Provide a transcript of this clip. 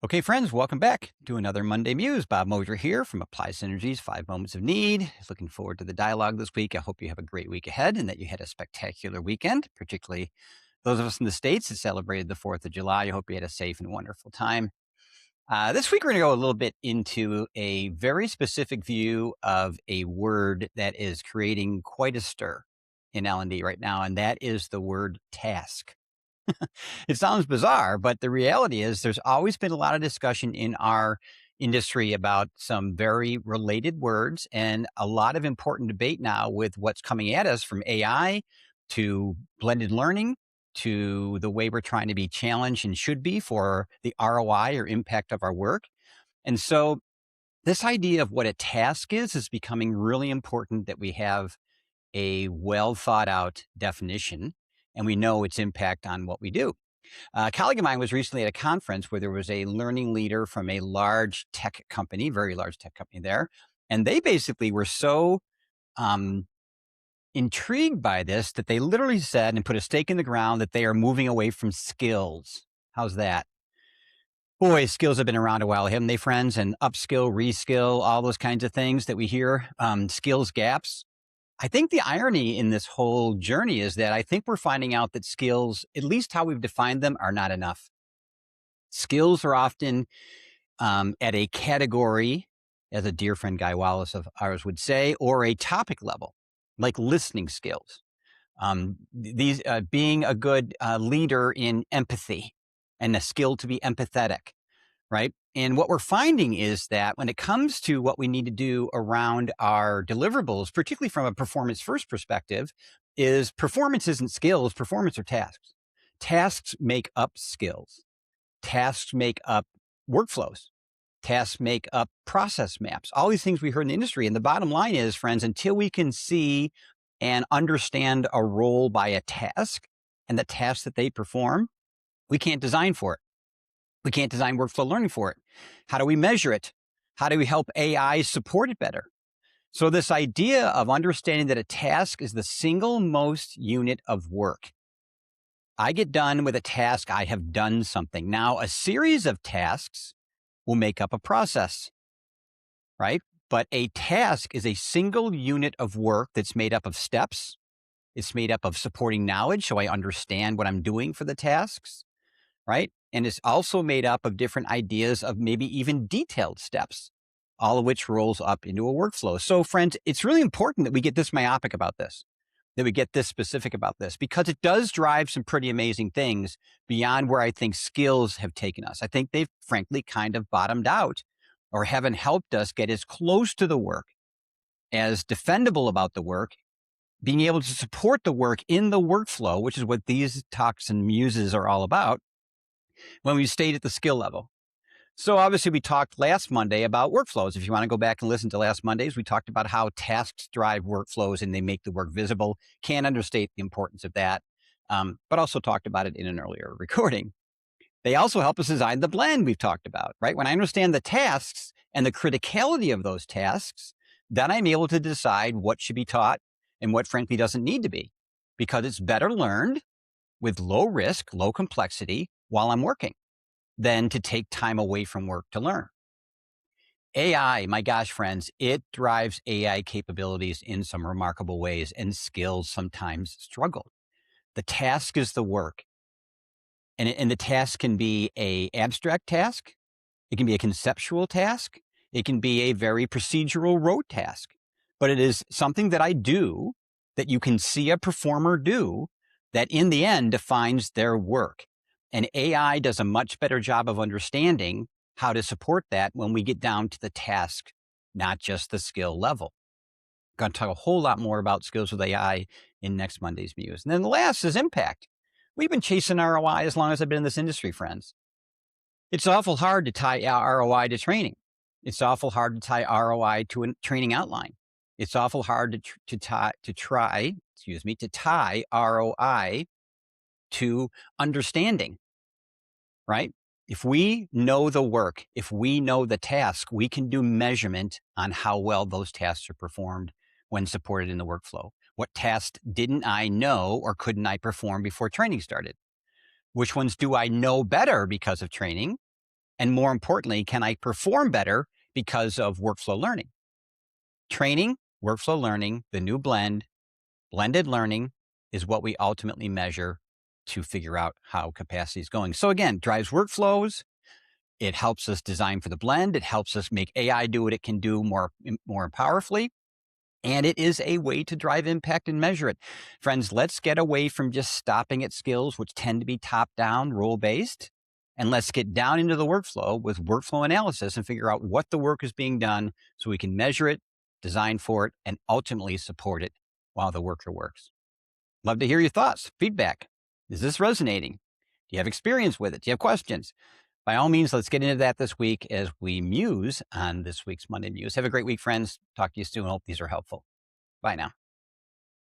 Okay, friends, welcome back to another Monday Muse. Bob Mosier here from Apply Synergy's 5 Moments of Need. Looking forward to the dialogue this week. I hope you have a great week ahead and that you had a spectacular weekend, particularly those of us in the States that celebrated the 4th of July. I hope you had a safe and wonderful time. This week, we're going to go a little bit into a very specific view of a word that is creating quite a stir in L&D right now, and that is the word task. It sounds bizarre, but the reality is there's always been a lot of discussion in our industry about some very related words and a lot of important debate now with what's coming at us from AI to blended learning to the way we're trying to be challenged and should be for the ROI or impact of our work. And so this idea of what a task is becoming really important that we have a well thought out definition and we know its impact on what we do. A colleague of mine was recently at a conference where there was a learning leader from a large tech company, very large tech company there. And they basically were so um, intrigued by this that they literally said and put a stake in the ground that they are moving away from skills. How's that? Boy, skills have been around a while, haven't they, friends? And upskill, reskill, all those kinds of things that we hear, skills gaps. I think the irony in this whole journey is that I think we're finding out that skills, at least how we've defined them, are not enough. Skills are often at a category, as a dear friend Guy Wallace of ours would say, or a topic level, like listening skills. These being a good leader in empathy and a skill to be empathetic, right? And what we're finding is that when it comes to what we need to do around our deliverables, particularly from a performance first perspective, is performance isn't skills, performance are tasks. Tasks make up skills. Tasks make up workflows. Tasks make up process maps, all these things we heard in the industry. And the bottom line is, friends, until we can see and understand a role by a task and the tasks that they perform, we can't design for it. We can't design workflow learning for it. How do we measure it? How do we help AI support it better? So this idea of understanding that a task is the single most unit of work. I get done with a task, I have done something. Now, a series of tasks will make up a process, right? But a task is a single unit of work that's made up of steps. It's made up of supporting knowledge, so I understand what I'm doing for the tasks, right? And it's also made up of different ideas of maybe even detailed steps, all of which rolls up into a workflow. So, friends, it's really important that we get this myopic about this, that we get this specific about this, because it does drive some pretty amazing things beyond where I think skills have taken us. I think they've frankly kind of bottomed out or haven't helped us get as close to the work, as defendable about the work, being able to support the work in the workflow, which is what these talks and muses are all about, when we stayed at the skill level. So obviously we talked last Monday about workflows. If you want to go back and listen to last Monday's, we talked about how tasks drive workflows and they make the work visible. Can't understate the importance of that, but also talked about it in an earlier recording. They also help us design the blend we've talked about, right? When I understand the tasks and the criticality of those tasks, then I'm able to decide what should be taught and what frankly doesn't need to be, because it's better learned with low risk, low complexity while I'm working than to take time away from work to learn. AI, my gosh, friends, it drives AI capabilities in some remarkable ways, and skills sometimes struggle. The task is the work. And the task can be a abstract task. It can be a conceptual task. It can be a very procedural rote task, but it is something that I do that you can see a performer do that in the end defines their work. And AI does a much better job of understanding how to support that when we get down to the task, not just the skill level. I'm going to talk a whole lot more about skills with AI in next Monday's Muse. And then the last is impact. We've been chasing ROI as long as I've been in this industry, friends. It's awful hard to tie ROI to training. It's awful hard to tie ROI to a training outline. It's awful hard to tie ROI to understanding, right? If we know the work, if we know the task, we can do measurement on how well those tasks are performed when supported in the workflow. What tasks didn't I know or couldn't I perform before training started? Which ones do I know better because of training? And more importantly, can I perform better because of workflow learning? Training, workflow learning, the new blended learning is what we ultimately measure to figure out how capacity is going. So again, drives workflows. It helps us design for the blend. It helps us make AI do what it can do more powerfully. And it is a way to drive impact and measure it. Friends, let's get away from just stopping at skills, which tend to be top down, rule based. And let's get down into the workflow with workflow analysis and figure out what the work is being done so we can measure it, design for it, and ultimately support it while the worker works. Love to hear your thoughts, feedback. Is this resonating? Do you have experience with it? Do you have questions? By all means, let's get into that this week as we muse on this week's Monday Muse. Have a great week, friends. Talk to you soon. Hope these are helpful. Bye now.